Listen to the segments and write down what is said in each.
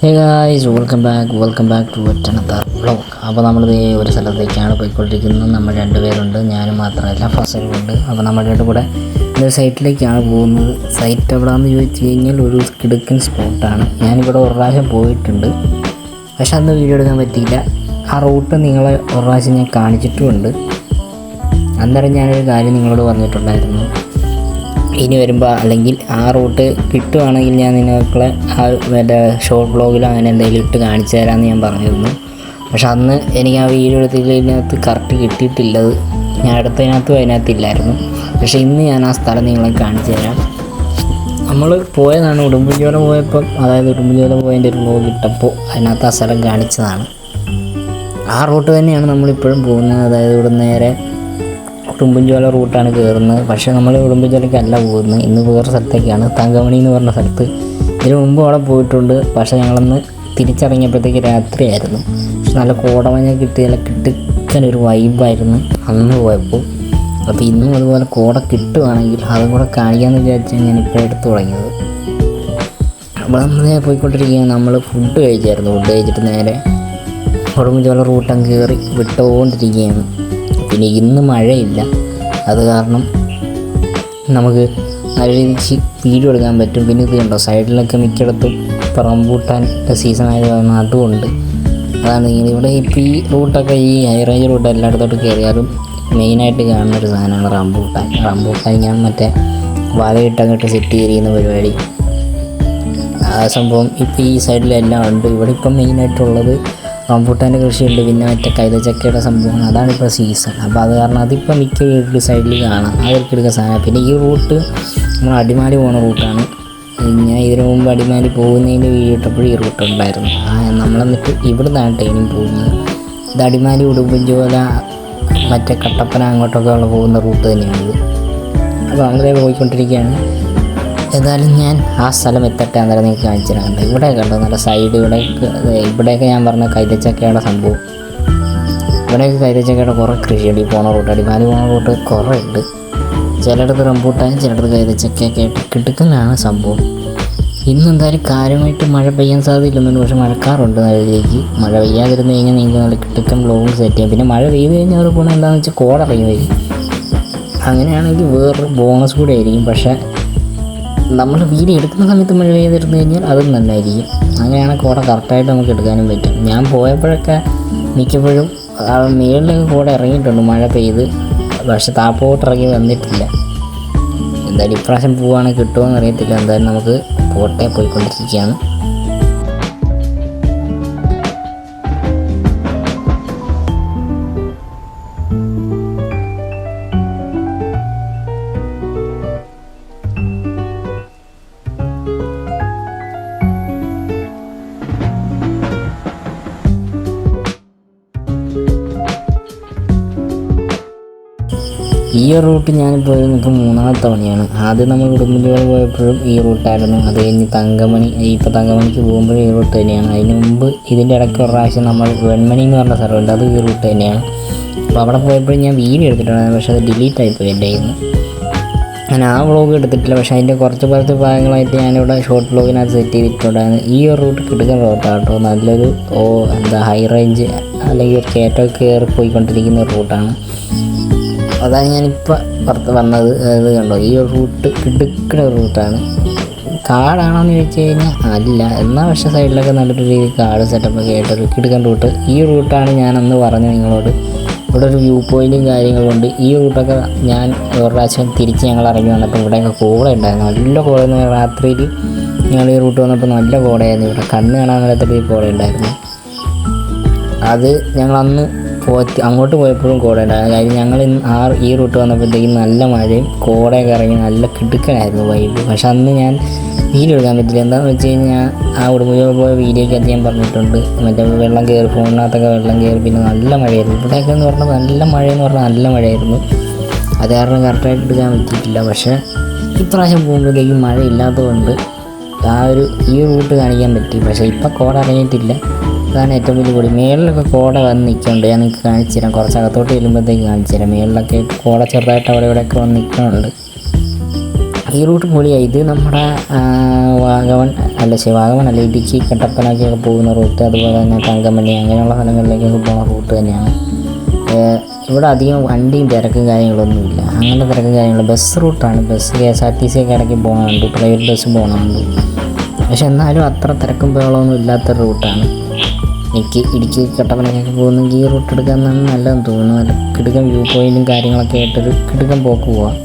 Hey guys, welcome back to another vlog. അപ്പോൾ നമ്മളിത് ഒരു സ്ഥലത്തേക്കാണ് പോയിക്കൊണ്ടിരിക്കുന്നത്. നമ്മൾ രണ്ടുപേരുണ്ട്, ഞാനും മാത്രമല്ല ഫസലുണ്ട്. അപ്പോൾ നമ്മൾ രണ്ടും കൂടെ ഒരു സൈറ്റിലേക്കാണ് പോകുന്നത്. സൈറ്റ് എവിടെയാണെന്ന് ചോദിച്ചു കഴിഞ്ഞാൽ ഒരു കിടുക്കൻ സ്പോട്ടാണ്. ഞാനിവിടെ ഒരു പ്രാവശ്യം പോയിട്ടുണ്ട്, പക്ഷെ അന്ന് വീഡിയോ എടുക്കാൻ പറ്റിയില്ല. ആ റൂട്ട് നിങ്ങളെ ഒരു പ്രാവശ്യം ഞാൻ കാണിച്ചിട്ടുമുണ്ട്. അന്നേരം ഞാനൊരു കാര്യം നിങ്ങളോട് പറഞ്ഞിട്ടുണ്ടായിരുന്നു, ഇനി വരുമ്പോൾ അല്ലെങ്കിൽ ആ റൂട്ട് കിട്ടുവാണെങ്കിൽ ഞാൻ നിങ്ങളെ ആ മറ്റേ ഷോർട്ട് വ്ളോഗിലോ അങ്ങനെ എന്തെങ്കിലും ഇട്ട് കാണിച്ചു തരാമെന്ന് ഞാൻ പറഞ്ഞിരുന്നു. പക്ഷെ അന്ന് എനിക്ക് ആ വീഡിയോ എടുത്തതിനകത്ത് കറക്റ്റ് കിട്ടിയിട്ടില്ലത്. ഞാൻ എടുത്തതിനകത്തും അതിനകത്തില്ലായിരുന്നു. പക്ഷേ ഇന്ന് ഞാൻ ആ സ്ഥലം നിങ്ങളെ കാണിച്ചു തരാം. നമ്മൾ പോയതാണ് ഉടുമ്പൻചോല പോയപ്പം, അതായത് ഉടുമ്പൻചോല പോയതിൻ്റെ ഒരു വ്ളോഗ് ഇട്ടപ്പോൾ അതിനകത്ത് ആ സ്ഥലം കാണിച്ചതാണ്. ആ റൂട്ട് തന്നെയാണ് നമ്മളിപ്പോഴും പോകുന്നത്. അതായത് ഇവിടെ നേരെ ഉടുമ്പൻചോല റൂട്ടാണ് കയറുന്നത്. പക്ഷേ നമ്മൾ ഉടുമ്പൻചോലയ്ക്കല്ല പോകുന്നത്, ഇന്ന് വേറെ സ്ഥലത്തേക്കാണ്, തങ്കമണി എന്ന് പറഞ്ഞ സ്ഥലത്ത്. ഇതിന് മുമ്പ് അവിടെ പോയിട്ടുണ്ട്. പക്ഷേ ഞങ്ങളന്ന് തിരിച്ചറിഞ്ഞപ്പോഴത്തേക്ക് രാത്രിയായിരുന്നു. പക്ഷെ നല്ല കോടമഞ്ഞ കിട്ടിയ കിട്ടുന്നൊരു വൈബായിരുന്നു അന്ന് പോയപ്പോൾ. അപ്പോൾ ഇന്നും അതുപോലെ കോട കിട്ടുവാണെങ്കിൽ അതും കൂടെ കാണിക്കാമെന്ന് വിചാരിച്ചാൽ ഞാൻ ഇപ്പോൾ എടുത്ത് തുടങ്ങിയത്. അപ്പോൾ നമ്മൾ പോയിക്കൊണ്ടിരിക്കുകയാണ്. നമ്മൾ ഫുഡ് കഴിച്ചായിരുന്നു. ഫുഡ് കഴിച്ചിട്ട് നേരെ ഉടുമ്പൻചോല റൂട്ടങ്ങ് കയറി വിട്ടുകൊണ്ടിരിക്കുകയാണ്. പിന്നെ ഇന്ന് മഴയില്ല, അത് കാരണം നമുക്ക് നല്ല രീതിക്ക് വീഡിയോ എടുക്കാൻ പറ്റും. പിന്നെ ഇത് കണ്ടോ, സൈഡിലൊക്കെ മിക്കയിടത്തും ഇപ്പോൾ റംബൂട്ടാൻ്റെ സീസൺ ആയത് കാരണം അതുകൊണ്ട് അതാണ് ഇവിടെ ഇപ്പോൾ ഈ റൂട്ടൊക്കെ, ഈ ഹൈ റേഞ്ച് റൂട്ട് എല്ലായിടത്തോട്ട് കയറിയാലും മെയിനായിട്ട് കാണുന്നൊരു സാധനമാണ് റംബൂട്ടാൻ ഞാൻ മറ്റേ വലയിട്ടങ്ങോട്ട് സെറ്റ് ചെയ്തിരിക്കുന്ന പരിപാടി. ആ സംഭവം ഇപ്പോൾ ഈ സൈഡിലെല്ലാം ഉണ്ട്. ഇവിടെ ഇപ്പം മെയിനായിട്ടുള്ളത് റംബൂട്ടാൻ്റെ കൃഷിയുണ്ട്. പിന്നെ മറ്റേ കൈതച്ചക്കയുടെ സംഭവം, അതാണിപ്പോൾ സീസൺ. അപ്പോൾ അത് കാരണം അതിപ്പോൾ മിക്ക വീട്ടിൽ സൈഡിൽ കാണാം. അതൊക്കെ എടുക്കുന്ന സാധനം. പിന്നെ ഈ റൂട്ട് നമ്മൾ അടിമാലി പോകുന്ന റൂട്ടാണ്. ഞാൻ ഇതിനു മുമ്പ് അടിമാലി പോകുന്നതിൻ്റെ വീഡിയോ ഇട്ടപ്പോഴും ഈ റൂട്ട് ഉണ്ടായിരുന്നു. നമ്മളെന്നിട്ട് ഇവിടെ നിന്നാണ് ട്രെയിനിങ് പോകുന്നത്. ഇത് അടിമാലി ഉടുമ്പൻചോല മറ്റേ കട്ടപ്പന അങ്ങോട്ടൊക്കെ ഉള്ള പോകുന്ന റൂട്ട് തന്നെയാണിത്. അപ്പോൾ അങ്ങനെ പോയിക്കൊണ്ടിരിക്കുകയാണ്. ഏതായാലും ഞാൻ ആ സ്ഥലം എത്തട്ടെ, അന്നേരം നിങ്ങൾക്ക് കാണിച്ചു തരാറുണ്ട്. ഇവിടെയൊക്കെ ഉണ്ടോ നല്ല സൈഡ്, ഇവിടെയൊക്കെ ഞാൻ പറഞ്ഞ കൈതച്ചക്കയുടെ സംഭവം. ഇവിടെയൊക്കെ കൈതച്ചക്കയുടെ കുറേ കൃഷിയുണ്ട്. ഈ പോണ റൂട്ട്, അടിമാലി പോണ റൂട്ട് കുറേ ഉണ്ട്. ചിലയിടത്ത് റംബൂട്ടാൻ, ചിലയിടത്ത് കൈതച്ചക്കയൊക്കെ ആയിട്ട് കിടക്കുന്നതാണ് സംഭവം. ഇന്ന് എന്തായാലും കാര്യമായിട്ട് മഴ പെയ്യാൻ സാധ്യതയില്ലെന്നുണ്ട്. പക്ഷേ മഴക്കാറുണ്ട് നല്ലതിലേക്ക്. മഴ പെയ്യാതിരുന്ന് കഴിഞ്ഞാൽ നിങ്ങൾക്ക് നല്ല കിടക്കൻ വ്ളോഗ് സെറ്റ് ചെയ്യാം. പിന്നെ മഴ പെയ്ത് കഴിഞ്ഞാൽ ഒരു ഗുണം എന്താണെന്ന് വെച്ചാൽ കോട ഇറങ്ങി. അങ്ങനെയാണെങ്കിൽ വേറൊരു ബോണസ് കൂടെ ആയിരിക്കും. പക്ഷേ നമ്മൾ വീഡിയോ എടുക്കുന്ന സമയത്ത് മഴ പെയ്തിരുന്നു കഴിഞ്ഞാൽ അതും നല്ലതായിരിക്കും. അങ്ങനെയാണ് കോട കറക്റ്റായിട്ട് നമുക്ക് എടുക്കാനും പറ്റും. ഞാൻ പോയപ്പോഴൊക്കെ മിക്കപ്പോഴും മേളിലൊക്കെ കോട ഇറങ്ങിയിട്ടുണ്ട് മഴ പെയ്ത്. പക്ഷെ താപ്പോട്ട് ഇറങ്ങി വന്നിട്ടില്ല. എന്തായാലും ഇപ്രാവശ്യം പോവുകയാണെങ്കിൽ കിട്ടുമോ എന്ന് അറിയത്തില്ല. എന്തായാലും നമുക്ക് പോയിക്കൊണ്ടിരിക്കുകയാണ്. ഈ ഒരു റൂട്ട് ഞാനിപ്പോൾ ഇപ്പോൾ മൂന്നാമത്തെ തവണയാണ്. ആദ്യം നമ്മൾ ഉടുമ്പൻചോല പോയപ്പോഴും ഈ റൂട്ടായിരുന്നു. അത് കഴിഞ്ഞ് ഇപ്പോൾ തങ്കമണിക്ക് പോകുമ്പോഴും ഈ റൂട്ട് തന്നെയാണ്. അതിന് മുമ്പ് ഇതിൻ്റെ ഇടയ്ക്ക് ഒരു പ്രാവശ്യം നമ്മൾ വെൺമണി എന്ന് പറഞ്ഞ സ്ഥലമുണ്ട്, അത് ഈ റൂട്ട് തന്നെയാണ്. അപ്പോൾ അവിടെ പോയപ്പോഴും ഞാൻ വീഡിയോ എടുത്തിട്ടുണ്ടായിരുന്നു, പക്ഷേ അത് ഡിലീറ്റ് ആയിപ്പോയി എൻ്റെ കയ്യിൽ നിന്ന്. ഞാൻ ആ വ്ളോഗ് എടുത്തിട്ടില്ല. പക്ഷേ അതിൻ്റെ കുറച്ച് ഭാഗങ്ങളായിട്ട് ഞാനിവിടെ ഷോർട്ട് വ്ളോഗിനകത്ത് സെറ്റ് ചെയ്തിട്ടുണ്ടായിരുന്നു. ഈ ഒരു റൂട്ട് കിടക്കുന്ന റൂട്ടാണ് കേട്ടോ. നല്ലൊരു ഹൈ റേഞ്ച് അല്ലെങ്കിൽ ഒരു കയറ്റമൊക്കെ കയറി പോയിക്കൊണ്ടിരിക്കുന്ന ഒരു റൂട്ടാണ്. അതാണ് ഞാനിപ്പോൾ വന്നത്. അത് കണ്ടോ, ഈ റൂട്ട് കിടക്കുന്ന റൂട്ടാണ്. കാടാണോ എന്ന് ചോദിച്ചു കഴിഞ്ഞാൽ അല്ല, എന്നാൽ പക്ഷേ സൈഡിലൊക്കെ നല്ലൊരു രീതിയിൽ കാട് സെറ്റപ്പൊക്കെ ആയിട്ടൊരു കിടക്കുന്ന റൂട്ട്. ഈ റൂട്ടാണ് ഞാനന്ന് പറഞ്ഞു നിങ്ങളോട്. ഇവിടെ ഒരു വ്യൂ പോയിൻറ്റും കാര്യങ്ങളുണ്ട്. ഈ റൂട്ടൊക്കെ ഞാൻ ഒരു പ്രാവശ്യം തിരിച്ച് ഞങ്ങൾ ഇറങ്ങി വന്നപ്പോൾ ഇവിടെയൊക്കെ കോട ഉണ്ടായിരുന്നു. നല്ല കോട എന്ന് പറഞ്ഞാൽ രാത്രിയിൽ ഞങ്ങൾ ഈ റൂട്ട് വന്നപ്പോൾ നല്ല കോടയായിരുന്നു. ഇവിടെ കണ്ണ് കാണാൻ മേലാത്ത രീതിയിൽ കോട ഉണ്ടായിരുന്നു. അത് ഞങ്ങളന്ന് അങ്ങോട്ട് പോയപ്പോഴും കോട ഉണ്ടായിരുന്നു. കാര്യം ഞങ്ങൾ ഈ റൂട്ട് വന്നപ്പോഴത്തേക്കും നല്ല മഴയും കോടയൊക്കെ ഇറങ്ങി നല്ല കിടുക്കനായിരുന്നു വൈബ്. പക്ഷെ അന്ന് ഞാൻ വീഡിയോ എടുക്കാൻ പറ്റില്ല. എന്താണെന്ന് വെച്ച് കഴിഞ്ഞാൽ ആ ഉടുമ്പൻചോല പോയ വീഡിയോയ്ക്കകത്ത് ഞാൻ പറഞ്ഞിട്ടുണ്ട്, മറ്റേ വെള്ളം കയറി, ഫോണിനകത്തൊക്കെ വെള്ളം കയറി, പിന്നെ നല്ല മഴയായിരുന്നു. ഇവിടെയൊക്കെ എന്ന് പറഞ്ഞാൽ നല്ല മഴയെന്ന് പറഞ്ഞാൽ നല്ല മഴയായിരുന്നു. അത് കാരണം കറക്റ്റായിട്ട് എടുക്കാൻ പറ്റിയിട്ടില്ല. പക്ഷേ ഇപ്രാവശ്യം പോകുമ്പോഴത്തേക്കും മഴ ഇല്ലാത്തതുകൊണ്ട് ഈ റൂട്ട് കാണിക്കാൻ പറ്റി. പക്ഷേ ഇപ്പം കോട ഇറങ്ങിയിട്ടില്ല. അതാണ് ഏറ്റവും വലിയ പൊടി. മേളിലൊക്കെ കോട വന്ന് നിൽക്കുന്നുണ്ട്. ഞാൻ നിങ്ങൾക്ക് കാണിച്ചു തരാം. കുറച്ച് അകത്തോട്ട് ചെല്ലുമ്പോഴത്തേക്ക് കാണിച്ചു തരാം. മേളിലൊക്കെ കോട ചെറുതായിട്ട് അവിടെ ഇവിടെയൊക്കെ വന്ന് നിൽക്കുന്നുണ്ട്. ഈ റൂട്ട് പൊളിയായി. ഇത് നമ്മുടെ വാഗമൺ അല്ല, ഇടുക്കി കട്ടപ്പനയ്ക്കൊക്കെ പോകുന്ന റൂട്ട്, അതുപോലെ തന്നെ തങ്കമണി അങ്ങനെയുള്ള സ്ഥലങ്ങളിലേക്കൊക്കെ പോകുന്ന റൂട്ട് തന്നെയാണ്. ഇവിടെ അധികം വണ്ടിയും തിരക്കും കാര്യങ്ങളൊന്നുമില്ല, അങ്ങനെ തിരക്കും കാര്യങ്ങളും. ബസ് റൂട്ടാണ്, ബസ് KSRTC ഒക്കെ ഇടയ്ക്ക് പോകുന്നുണ്ട്, പ്രൈവറ്റ് ബസ് പോകുന്നുണ്ട്. പക്ഷെ എന്നാലും അത്ര തിരക്കും ബഹളമൊന്നും ഇല്ലാത്തൊരു റൂട്ടാണ്. എനിക്ക് ഇടുക്കി കട്ടപ്പനയ്ക്കൊക്കെ പോകുന്നെങ്കിൽ ഈ റൂട്ട് എടുക്കാമെന്നാണ് നല്ലതെന്ന് തോന്നുന്നു. നല്ല കിടുക്കൻ വ്യൂ പോയിൻറ്റും കാര്യങ്ങളൊക്കെ ആയിട്ടൊരു കിടുക്കൻ പോക്ക് പോവാം.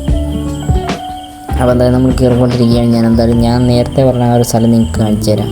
അപ്പോൾ എന്തായാലും നമ്മൾ കയറിക്കൊണ്ടിരിക്കുകയാണ്. ഞാൻ നേരത്തെ പറഞ്ഞ ആ ഒരു സ്ഥലം നിങ്ങൾക്ക് കാണിച്ചു തരാം.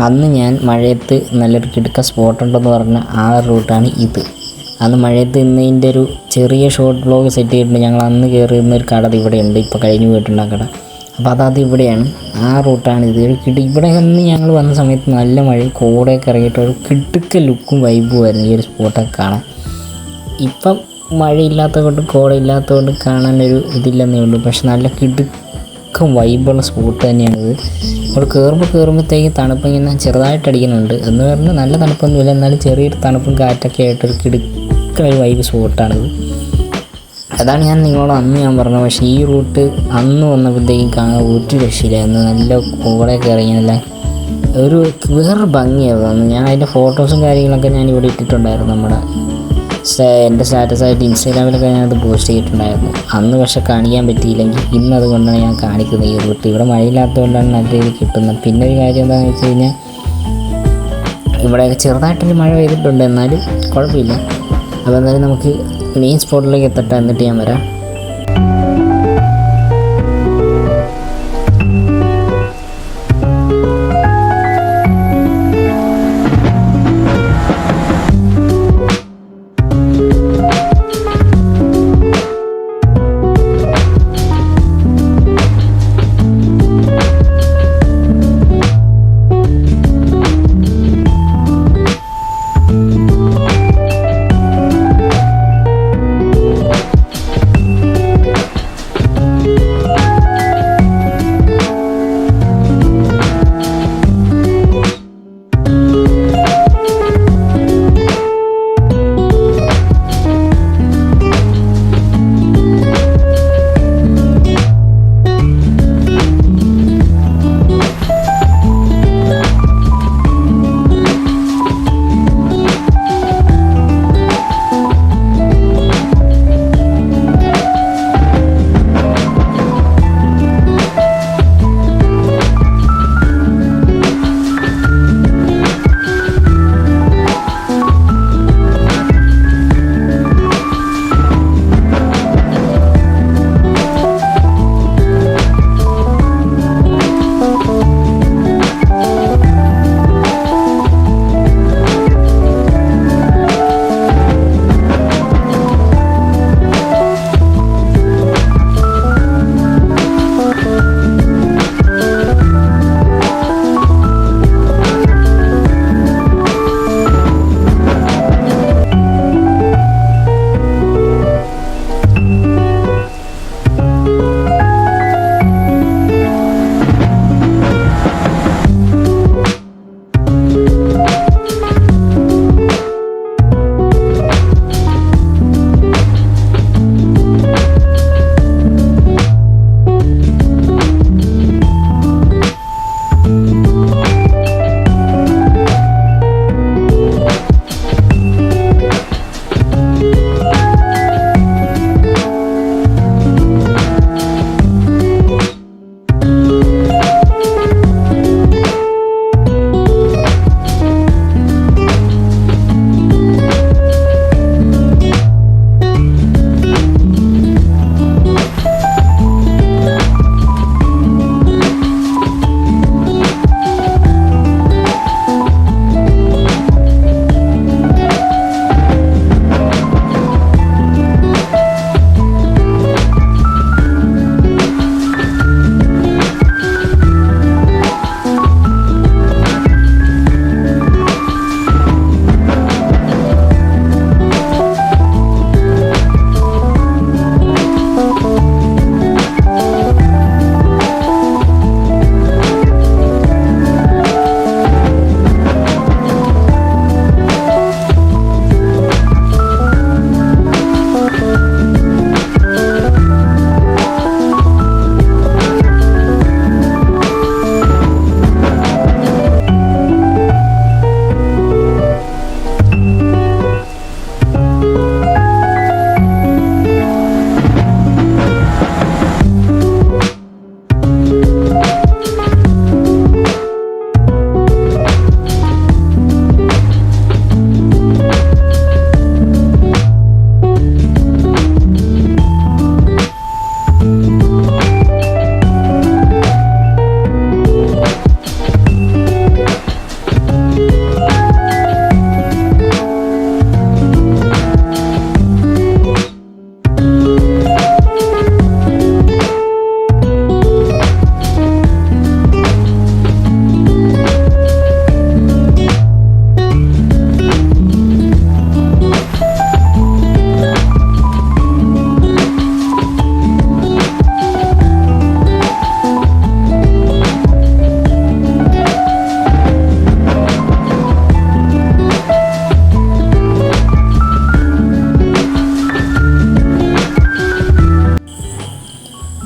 അന്ന് ഞാൻ മഴയത്ത് നല്ലൊരു കിടുക്ക സ്പോട്ടുണ്ടെന്ന് പറഞ്ഞ ആ റൂട്ടാണ് ഇത്. അന്ന് മഴയത്ത് ഇന്നതിൻ്റെ ഒരു ചെറിയ ഷോർട്ട് വ്ലോഗ് സെറ്റ് ചെയ്തിട്ടുണ്ട്. ഞങ്ങൾ അന്ന് കയറിയിരുന്നൊരു കട ഇവിടെയുണ്ട്, ഇപ്പോൾ കഴിഞ്ഞു പോയിട്ടുണ്ട് ആ കട. അപ്പോൾ അത് ഇവിടെയാണ്, ആ റൂട്ടാണ് ഇത്. ഇവിടെ അന്ന് ഞങ്ങൾ വന്ന സമയത്ത് നല്ല മഴയും കോടയൊക്കെ ഇറങ്ങിയിട്ട് ഒരു കിടുക്ക ലുക്കും വൈബുമായിരുന്നു ഈ ഒരു സ്പോട്ടൊക്കെ കാണാൻ. ഇപ്പം മഴയില്ലാത്തത് കൊണ്ട് കോടയില്ലാത്തത് കൊണ്ട് കാണാനൊരു ഇതില്ലെന്നേ ഉള്ളൂ. പക്ഷെ നല്ല കിടുക്കം വൈബുള്ള സ്പോട്ട് തന്നെയാണിത്. നമ്മൾ കയറുമ്പോഴത്തേക്ക് തണുപ്പ് ഇങ്ങനെ ചെറുതായിട്ട് അടിക്കുന്നുണ്ട് എന്ന് പറഞ്ഞാൽ നല്ല തണുപ്പൊന്നുമില്ല, എന്നാലും ചെറിയൊരു തണുപ്പും കാറ്റൊക്കെ ആയിട്ടൊരു കിടുക്ക ഒരു വൈബ് സ്പോട്ടാണിത്. അതാണ് നിങ്ങളോട് അന്ന് ഞാൻ പറഞ്ഞത്. പക്ഷേ ഈ റൂട്ട് അന്ന് വന്നപ്പോഴത്തേക്കും കാണാൻ ഒരു രക്ഷയില്ലായിരുന്നു. നല്ല കോടയൊക്കെ ഇറങ്ങി നല്ല ഒരു വേറൊരു ഭംഗിയായിരുന്നു. ഞാൻ അതിൻ്റെ ഫോട്ടോസും കാര്യങ്ങളൊക്കെ ഞാൻ ഇവിടെ ഇട്ടിട്ടുണ്ടായിരുന്നു. എൻ്റെ സ്റ്റാറ്റസായിട്ട് ഇൻസ്റ്റാഗ്രാമിലൊക്കെ ഞാനത് പോസ്റ്റ് ചെയ്തിട്ടുണ്ടായിരുന്നു അന്ന്. പക്ഷെ കാണിക്കാൻ പറ്റിയില്ലെങ്കിൽ ഇന്ന് അതുകൊണ്ടാണ് ഞാൻ കാണിക്കുന്നത് ഈ റൂട്ട്. ഇവിടെ മഴയില്ലാത്തതുകൊണ്ടാണ് നല്ല രീതിയിൽ കിട്ടുന്നത്. പിന്നെ ഒരു കാര്യം എന്താണെന്ന് വെച്ച് കഴിഞ്ഞാൽ ഇവിടെയൊക്കെ ചെറുതായിട്ടൊരു മഴ പെയ്തിട്ടുണ്ട്, എന്നാലും കുഴപ്പമില്ല. അപ്പോൾ എന്തായാലും നമുക്ക് മെയിൻ സ്പോട്ടിലേക്ക് എത്തട്ടെ, എന്നിട്ട് ഞാൻ വരാം.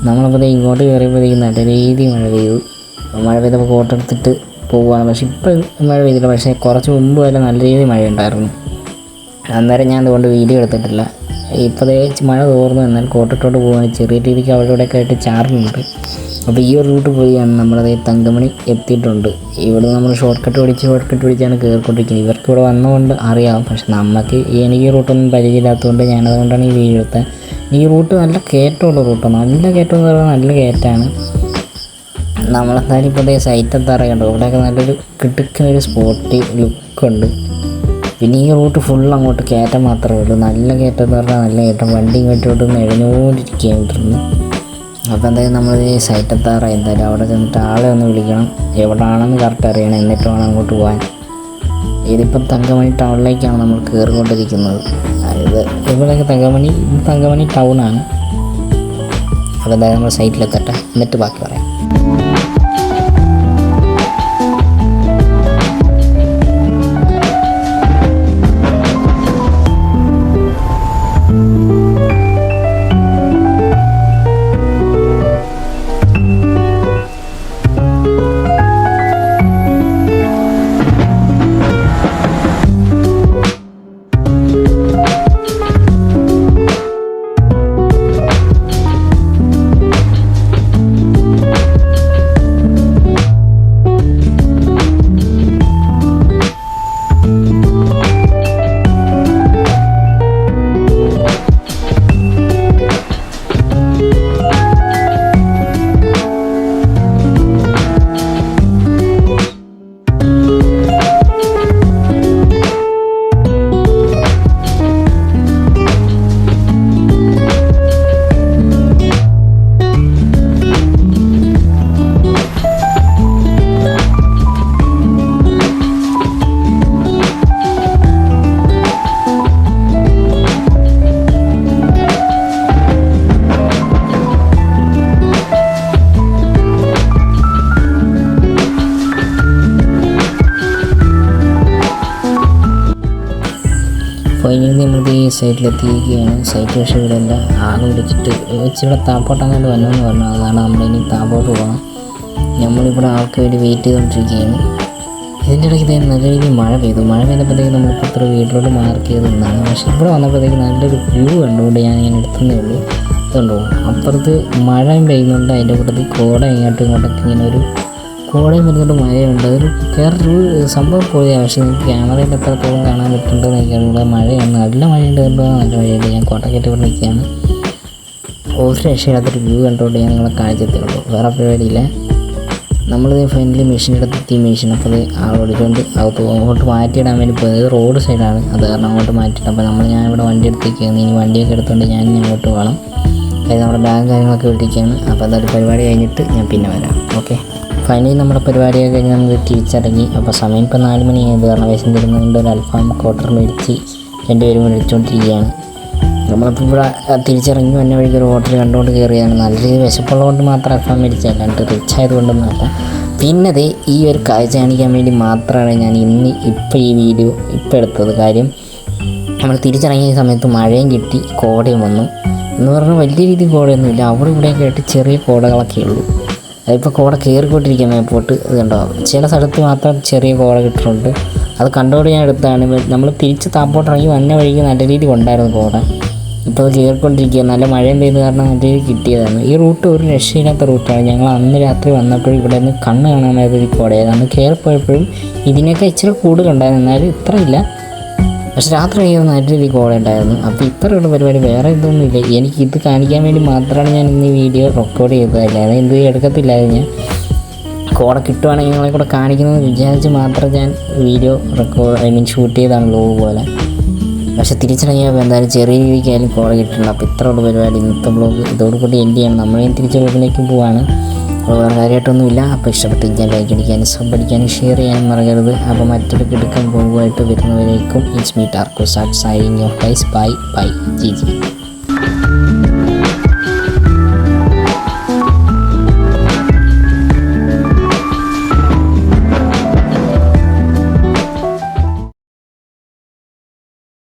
നമ്മളപ്പോൾ ഇങ്ങോട്ട് കയറിയപ്പോഴത്തേക്കും നല്ല രീതിയിൽ മഴ പെയ്തു. മഴ പെയ്തപ്പോൾ കോട്ട് എടുത്തിട്ട് പോവുകയാണ്. പക്ഷേ ഇപ്പോൾ മഴ പെയ്തില്ല. പക്ഷേ കുറച്ച് മുമ്പ് വരെ നല്ല രീതിയിൽ മഴ ഉണ്ടായിരുന്നു. അന്നേരം ഞാൻ അതുകൊണ്ട് വീഡിയോ എടുത്തിട്ടില്ല. ഇപ്പോഴേ മഴ തോർന്നു. എന്നാൽ കോട്ടിട്ടോട്ട് പോവുകയാണ്. ചെറിയ രീതിക്ക് അവിടെ ഇവിടെയൊക്കെ ആയിട്ട് ചാറുന്നുണ്ട്. അപ്പോൾ ഈ ഒരു റൂട്ട് പോയാണ് നമ്മളത് തങ്കമണി എത്തിയിട്ടുണ്ട്. ഇവിടെ നമ്മൾ ഷോർട്ട് കട്ട് പിടിച്ചാണ് കയറിക്കൊണ്ടിരിക്കുന്നത്. ഇവർക്ക് ഇവിടെ വന്നുകൊണ്ട് അറിയാം. പക്ഷെ എനിക്ക് ഈ റൂട്ടൊന്നും പരിചയമില്ലാത്തതുകൊണ്ട് ഞാനതുകൊണ്ടാണ് ഈ വീഡിയോ എടുത്തത്. ഈ റൂട്ട് നല്ല കയറ്റമുള്ള റൂട്ടാണ്. നല്ല കയറ്റം എന്ന് പറയുന്നത് നല്ല കയറ്റമാണ്. നമ്മളെന്തായാലും ഇപ്പോൾ സൈറ്റ് എത്താറയുണ്ട്. ഇവിടെയൊക്കെ നല്ലൊരു കിട്ടുക്കുന്നൊരു സ്പോട്ട് ലുക്കുണ്ട്. പിന്നെ ഈ റൂട്ട് ഫുൾ അങ്ങോട്ട് കയറ്റം മാത്രമേ ഉള്ളൂ. നല്ല കയറ്റം എന്ന് പറഞ്ഞാൽ നല്ല കയറ്റം. വണ്ടി ഇങ്ങോട്ടോട്ട് എഴുന്നൂറ്റിരിക്കുന്നു. അപ്പോൾ എന്തായാലും നമ്മൾ ഈ സൈറ്റ് എത്താറായി. എന്തായാലും അവിടെ ചെന്നിട്ട് ആളെ ഒന്ന് വിളിക്കണം. എവിടെയാണെന്ന് കറക്റ്റ് അറിയണം. എന്നിട്ട് വേണം അങ്ങോട്ട് പോകാൻ. ഇതിപ്പം തങ്കമണി ടൗണിലേക്കാണ് നമ്മൾ കയറിക്കൊണ്ടിരിക്കുന്നത്. അതായത് ഇവിടെയൊക്കെ തങ്കമണി ടൗണാണ്. അപ്പോൾ എന്തായാലും നമ്മൾ സൈറ്റിലെത്തട്ടെ, എന്നിട്ട് ബാക്കി പറയാം. ഫൈനലി നമ്മളിത് ഈ സൈറ്റിലെത്തിയിരിക്കുകയാണ്. സൈറ്റ് പക്ഷേ ഇവിടെ അല്ല. ആളെ വിളിച്ചിട്ട് ഇച്ചിരി താപ്പോട്ടങ്ങാണ്ട് വരണമെന്ന് പറഞ്ഞു. അതാണ് നമ്മളിനി താപ്പോട്ട് പോകണം. നമ്മളിവിടെ ആൾക്ക് വേണ്ടി വെയിറ്റ് ചെയ്തുകൊണ്ടിരിക്കുകയാണ്. ഇതിൻ്റെ ഇടയ്ക്ക് നല്ല രീതിയിൽ മഴ പെയ്തപ്പോഴത്തേക്ക് നമ്മളിപ്പോൾ ഇത്ര വീട്ടിലോട്ട് മാർക്ക് ചെയ്ത് നിന്നാണ്. പക്ഷേ ഇവിടെ വന്നപ്പോഴത്തേക്ക് നല്ലൊരു വ്യൂ കണ്ടുകൊണ്ട് ഞാൻ ഇങ്ങനെ എടുത്തുന്നേ ഉള്ളൂ. ഇതുണ്ടോ, അപ്പുറത്ത് മഴയും പെയ്യുന്നുണ്ട്. അതിൻ്റെ കൂട്ടത്തിൽ കോട ഇങ്ങോട്ടൊക്കെ ഇങ്ങനെ ഒരു കോടയും വരുന്നുണ്ട്, മഴയുണ്ട്. അതൊരു വേറൊരു സംഭവം പോലെയാണ്. പക്ഷേ നിങ്ങൾക്ക് ക്യാമറയിൽ എത്രത്തോളം കാണാൻ പറ്റുന്നുണ്ടെന്ന് എനിക്കറിയില്ല. മഴയാണ്, നല്ല മഴയുണ്ട്. നല്ല മഴയുണ്ട്. ഞാൻ കോട്ടക്കെട്ട് ഇവിടെ നിൽക്കുകയാണ്. ഒരു രക്ഷയില്ലാത്തൊരു വ്യൂ കണ്ടുകൊണ്ട് ഞാൻ നിങ്ങളെ കാഴ്ചത്തേ ഉള്ളൂ. വേറെ പരിപാടിയില്ല. നമ്മളിത് ഫൈനലി മെഷീൻ എടുത്തെത്തി. മെഷീൻ അപ്പോൾ ആളോടിച്ചുകൊണ്ട് അങ്ങോട്ട് മാറ്റിയിടാൻ വേണ്ടി പോയത്. റോഡ് സൈഡാണ്, അത് കാരണം അങ്ങോട്ട് മാറ്റിയിട്ട്. അപ്പോൾ ഞാൻ ഇവിടെ വണ്ടി എടുത്തേക്കാണ്. ഇനി വണ്ടിയൊക്കെ എടുത്തുകൊണ്ട് ഞാൻ അങ്ങോട്ട് പോകണം. അതായത് നമ്മുടെ ബാഗ് കാര്യങ്ങളൊക്കെ വിട്ടിരിക്കുകയാണ്. അപ്പോൾ അതൊരു പരിപാടി കഴിഞ്ഞിട്ട് ഞാൻ പിന്നെ വരാം. ഓക്കെ, ഫൈനലി നമ്മുടെ പരിപാടിയൊക്കെ കഴിഞ്ഞ് നമുക്ക് തിരിച്ചിറങ്ങി. അപ്പോൾ സമയം ഇപ്പോൾ 4 മണിയായത് കാരണം വിശന്നിരുന്നുകൊണ്ട് ഒരു അൽഫാം ക്വാർട്ടർ മേടിച്ച് രണ്ടുപേരും മേടിച്ചുകൊണ്ടിരിക്കുകയാണ്. നമ്മളിപ്പോൾ ഇവിടെ തിരിച്ചിറങ്ങി വന്ന വഴിക്ക് ഒരു ഹോട്ടൽ കണ്ടുകൊണ്ട് കയറിയാണ്. നല്ല രീതിയിൽ വിശപ്പുള്ളതുകൊണ്ട് മാത്രം അൽഫാം മേടിച്ചത്, അല്ലാണ്ട് റിച്ച് ആയതുകൊണ്ടൊന്നുമല്ല. പിന്നെ ഈ ഒരു കാഴ്ച കാണിക്കാൻ വേണ്ടി മാത്രമാണ് ഞാൻ ഈ വീഡിയോ എടുത്തത്. കാര്യം നമ്മൾ തിരിച്ചിറങ്ങിയ സമയത്ത് മഴയും കിട്ടി, കോടയും വന്നു. എന്ന് പറഞ്ഞാൽ വലിയ രീതിയിൽ കോടയൊന്നുമില്ല. അവിടെ ഇവിടെയൊക്കെ ആയിട്ട് ചെറിയ കോടകളൊക്കെ ഉള്ളൂ. അതിപ്പോൾ കോട കയറിക്കൊണ്ടിരിക്കുക മേപ്പോട്ട്. ഇത് കണ്ടോ, ചില സ്ഥലത്ത് മാത്രം ചെറിയ കോട കിട്ടുന്നുണ്ട്. അത് കണ്ടോട് ഞാൻ എടുത്താണ്. നമ്മൾ തിരിച്ച് താപ്പോട്ടിറങ്ങി വന്ന വഴിക്ക് നല്ല രീതിയിൽ ഉണ്ടായിരുന്നു കോട. ഇപ്പോൾ അത് കയറിക്കൊണ്ടിരിക്കുക. നല്ല മഴയും പെയ്ത് കാരണം നല്ല രീതിയിൽ കിട്ടിയതാണ്. ഈ റൂട്ട് ഒരു രക്ഷയില്ലാത്ത റൂട്ടാണ്. ഞങ്ങൾ അന്ന് രാത്രി വന്നപ്പോഴും ഇവിടെ നിന്ന് കണ്ണ് കാണാനായത് ഈ കോടയാണ്. അന്ന് കയറിപ്പോയപ്പോഴും ഇതിനൊക്കെ ഇച്ചിരി കൂടുതലുണ്ടായിരുന്നു, എന്നാലും ഇത്രയില്ല. പക്ഷെ രാത്രി കഴിയുമ്പോൾ നല്ല രീതിയിൽ കോട ഉണ്ടായിരുന്നു. അപ്പോൾ ഇത്രയുള്ള പരിപാടി വേറെ ഇതൊന്നുമില്ല. എനിക്ക് ഇത് കാണിക്കാൻ വേണ്ടി മാത്രമാണ് ഞാൻ ഇന്ന് ഈ വീഡിയോ റെക്കോർഡ് ചെയ്തതല്ല. അത് എന്ത് എടുക്കത്തില്ലായിരുന്നു. ഞാൻ കോട കിട്ടുവാണെങ്കിൽ നിങ്ങളെ കൂടെ കാണിക്കണമെന്ന് വിചാരിച്ച് മാത്രം ഞാൻ വീഡിയോ ഷൂട്ട് ചെയ്താണ് വ്ലോഗ് പോലെ. പക്ഷെ തിരിച്ചിറങ്ങിയപ്പോൾ എന്തായാലും ചെറിയ രീതിക്കായാലും കോട കിട്ടുന്നുണ്ട്. അപ്പോൾ ഇത്രയുള്ള പരിപാടി ഇന്നത്തെ വ്ലോഗ് ഇതോടുകൂടി എൻഡ് ചെയ്യണം. നമ്മളെയും തിരിച്ച് വ്ലോഗിലേക്ക് പോവാണ്. അപ്പോൾ വേറെ കാര്യമായിട്ടൊന്നുമില്ല. അപ്പോൾ ഇഷ്ടപ്പെട്ടിരിക്കാൻ ലൈക്ക് അടിക്കാനും സബ് അടിക്കാനും ഷെയർ ചെയ്യാനും മറക്കരുത്. അപ്പോൾ മറ്റൊരു കിടക്കൻ വ്ലോഗുമായിട്ട് വരുന്നവരേക്കും ഇറ്റ്സ് മീ ടാർക്കോ signing off guys. Bye bye. G.